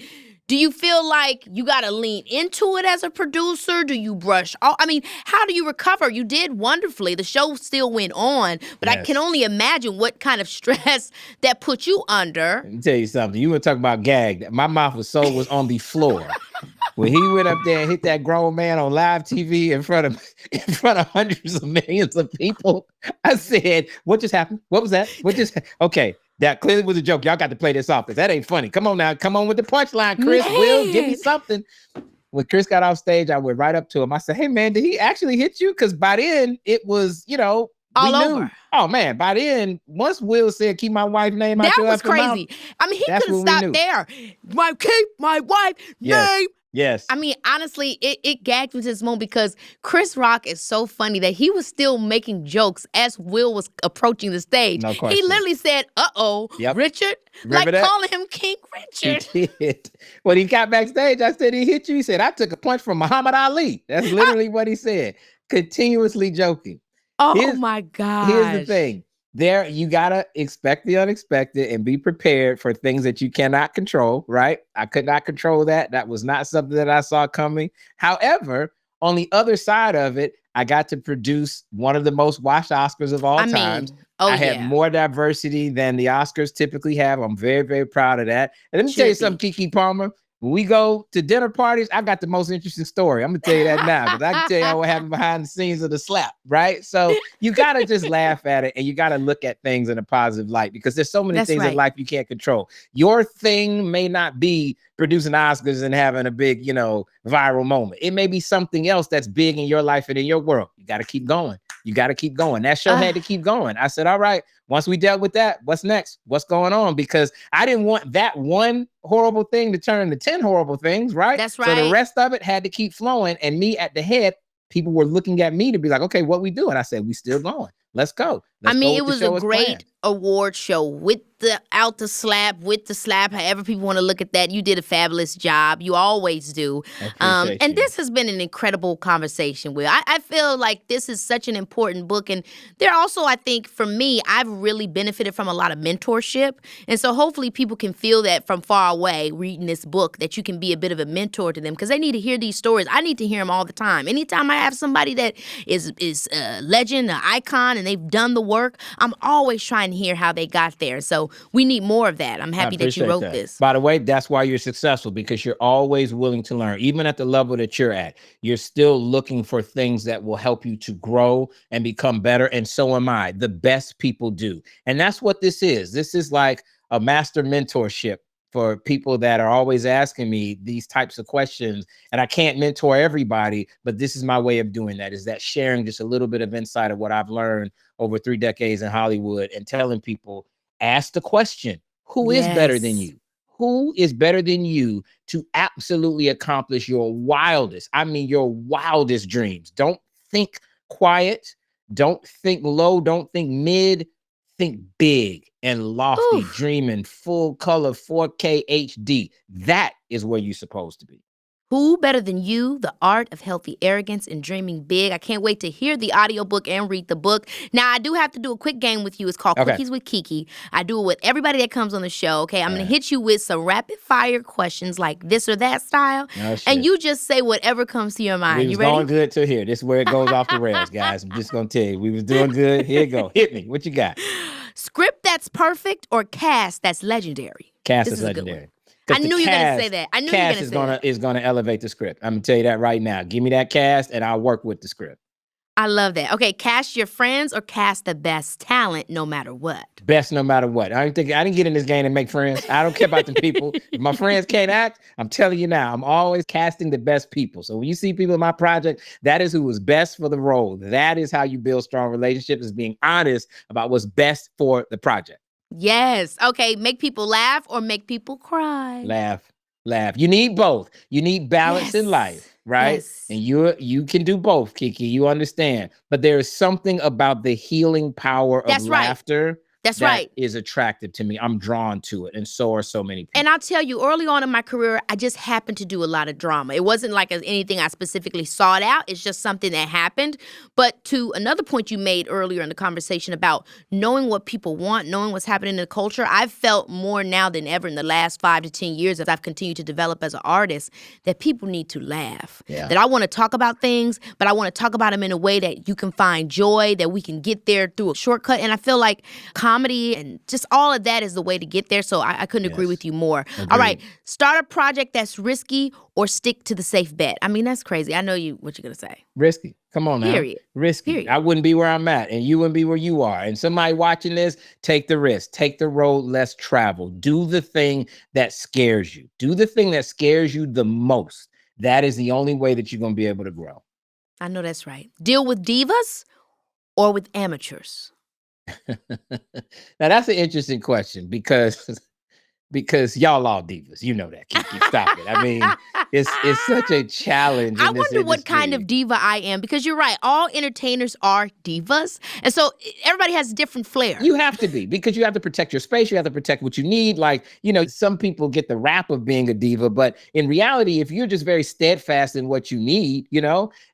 do you feel like you got to lean into it as a producer? Do you brush off? I mean, how do you recover? You did wonderfully. The show still went on, but I can Yes. only imagine what kind of stress that put you under. Let me tell you something. You were talking about gagged. My mouth was on the floor. When he went up there and hit that grown man on live TV in front of hundreds of millions of people, I said, "What just happened? What was that? What just okay? That clearly was a joke. Y'all got to play this off because that ain't funny. Come on now, come on with the punchline, Chris. Will, give me Man. something." When Chris got off stage, I went right up to him. I said, "Hey man, did he actually hit you?" Because by then it was, we All knew. over. Oh man, by then, once Will said, "Keep my wife's name out That your was effing mouth," crazy. I mean, he that's could have when we stopped knew. there. Keep my wife's Yes. name. Yes. I mean, honestly, it gagged me to this moment because Chris Rock is so funny that he was still making jokes as Will was approaching the stage. No He question. literally said, "Uh-oh, Yep. Richard," Remember like that? calling him King He Richard. did. When he got backstage, I said, "He hit you?" He said, "I took a punch from Muhammad Ali." That's literally what he said. Continuously joking. Oh Here's, my here's the gosh. thing. There, you gotta expect the unexpected and be prepared for things that you cannot control, right? I could not control that. That was not something that I saw coming. However, on the other side of it, I got to produce one of the most watched Oscars of all times. Oh I had yeah. more diversity than the Oscars typically have. I'm very, very proud of that. And let me tell you something, Keke Palmer. When we go to dinner parties, I got the most interesting story. I'm gonna tell you that now because I can tell you what happened behind the scenes of the slap, right? So you gotta just laugh at it and you gotta look at things in a positive light because there's so many That's things in right. life you can't control. Your thing may not be producing Oscars and having a big, viral moment. It may be something else that's big in your life and in your world. You gotta keep going. You got to keep going. That show had to keep going. I said, all right, once we dealt with that, what's next? What's going on? Because I didn't want that one horrible thing to turn into 10 horrible things, right? That's So the right. rest of it had to keep flowing. And me at the head, people were looking at me to be like, okay, what we do? And I said, we still going. Let's go. I Let's mean, go it with the was show a as great planned. award show with the slap, however people want to look at that. You did a fabulous job. You always do. I appreciate and you. this has been an incredible conversation, Will. I feel like this is such an important book. And there also, I think, for me, I've really benefited from a lot of mentorship. And so hopefully people can feel that from far away reading this book, that you can be a bit of a mentor to them because they need to hear these stories. I need to hear them all the time. Anytime I have somebody that is a legend, an icon, and they've done the work, I'm always trying to hear how they got there. So we need more of that. I'm happy that you wrote this. By the way, that's why you're successful because you're always willing to learn. Even at the level that you're at, you're still looking for things that will help you to grow and become better. And so am I. The best people do. And that's what this is. This is like a master mentorship for people that are always asking me these types of questions. And I can't mentor everybody, but this is my way of doing that, is that sharing just a little bit of insight of what I've learned over 3 decades in Hollywood and telling people, ask the question, who is better than you? Who is better than you to absolutely accomplish your wildest, your wildest dreams? Don't think quiet. Don't think low. Don't think mid. Think big and lofty, dreaming full color 4K HD. That is where you're supposed to be. Who better than you? The Art of Healthy Arrogance and Dreaming Big. I can't wait to hear the audiobook and read the book. Now, I do have to do a quick game with you. It's called Quickies with Keke. I do it with everybody that comes on the show, okay? I'm going to hit you with some rapid-fire questions like this or that style. And you just say whatever comes to your mind. We was going good till here. This is where it goes off the rails, guys. I'm just going to tell you. We was doing good. Here you go. Hit me. What you got? Script that's perfect or cast that's legendary? Cast that's legendary. I knew you were going to say that. I knew you were going to say that. Is going to elevate the script. I'm going to tell you that right now. Give me that cast and I'll work with the script. I love that. Okay, cast your friends or cast the best talent no matter what? Best no matter what. I didn't get in this game to make friends. I don't care about the people. If my friends can't act, I'm telling you now, I'm always casting the best people. So when you see people in my project, that is who is best for the role. That is how you build strong relationships, is being honest about what's best for the project. Yes. Okay, make people laugh or make people cry? Laugh. You need both. You need balance in life. right? Yes. And you can do both, Keke. You understand. But there is something about the healing power of That's right. laughter That's that right. is attractive to me. I'm drawn to it, and so are so many people. And I'll tell you, early on in my career, I just happened to do a lot of drama. It wasn't like anything I specifically sought out. It's just something that happened. But to another point you made earlier in the conversation about knowing what people want, knowing what's happening in the culture, I've felt more now than ever in the last 5 to 10 years as I've continued to develop as an artist that people need to laugh. Yeah. That I want to talk about things, but I want to talk about them in a way that you can find joy, that we can get there through a shortcut. And I feel like comedy and just all of that is the way to get there. So I couldn't agree with you more. Agreed. All right, start a project that's risky or stick to the safe bet. I mean, that's crazy. I know what you're going to say. Risky. Come on now. Period. Risky. Period. I wouldn't be where I'm at, and you wouldn't be where you are. And somebody watching this, take the risk. Take the road less traveled. Do the thing that scares you. Do the thing that scares you the most. That is the only way that you're going to be able to grow. I know that's right. Deal with divas or with amateurs? Now, that's an interesting question because y'all all divas. You know that, Keke. Stop it. I mean, it's such a challenge. I wonder what kind of diva I am, because you're right. All entertainers are divas. And so everybody has different flair. You have to be, because you have to protect your space. You have to protect what you need. Like, some people get the rap of being a diva, but in reality, if you're just very steadfast in what you need,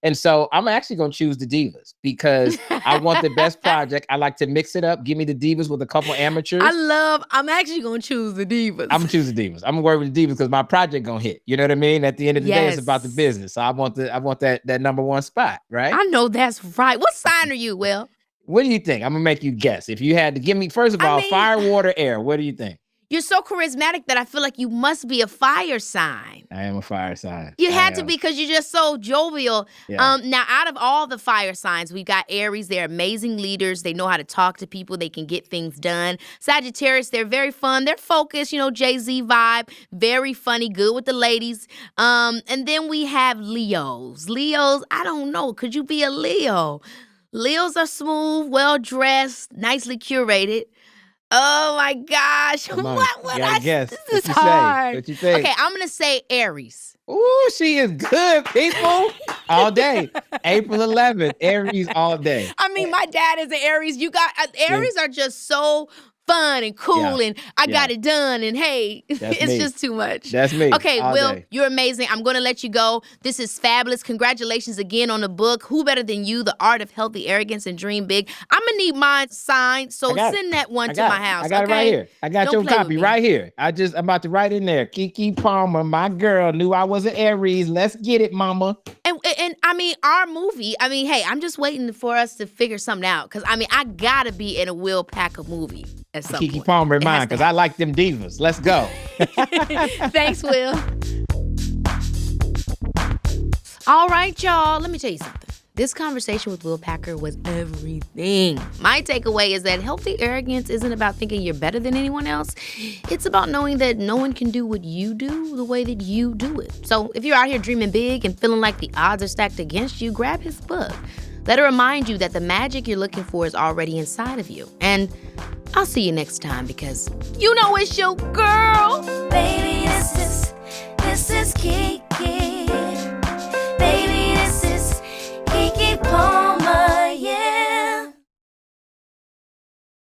and so I'm actually going to choose the divas because I want the best project. I like to mix it up. Give me the divas with a couple amateurs. I'm actually going to choose the divas. I'm gonna choose the divas. I'm gonna work with the divas because my project gonna hit. You know what I mean? At the end of the day, it's about the business. So I want that number one spot, right? I know that's right. What sign are you, Will? What do you think? I'm gonna make you guess. If you had to give me, first of all, fire, water, air. What do you think? You're so charismatic that I feel like you must be a fire sign. I am a fire sign. You had to be, because you're just so jovial. Yeah. Now, out of all the fire signs, we've got Aries. They're amazing leaders. They know how to talk to people. They can get things done. Sagittarius, they're very fun. They're focused, Jay-Z vibe. Very funny, good with the ladies. And then we have Leos. Leos, I don't know. Could you be a Leo? Leos are smooth, well-dressed, nicely curated. Oh my gosh. What would I guess? This is hard. What you think? Okay, I'm going to say Aries. Ooh, she is good, people. All day. April 11th, Aries all day. I mean, my dad is an Aries. You got Aries are just so fun and cool, and I got it done, and hey, it's just too much. That's me. Okay, all Will, day. You're amazing. I'm going to let you go. This is fabulous. Congratulations again on the book. Who better than you? The Art of Healthy Arrogance and Dream Big. I'm going to need mine signed, so send that one to my house. I got it right here. I got Don't your copy right here. I'm about to write in there. Keke Palmer, my girl, knew I was an Aries. Let's get it, mama. And I mean, our movie, hey, I'm just waiting for us to figure something out. Because, I got to be in a Will Packer movie at some Keke point. Palmer in mine, because I like them divas. Let's go. Thanks, Will. All right, y'all. Let me tell you something. This conversation with Will Packer was everything. My takeaway is that healthy arrogance isn't about thinking you're better than anyone else. It's about knowing that no one can do what you do the way that you do it. So if you're out here dreaming big and feeling like the odds are stacked against you, grab his book. Let it remind you that the magic you're looking for is already inside of you. And I'll see you next time, because it's your girl. Baby,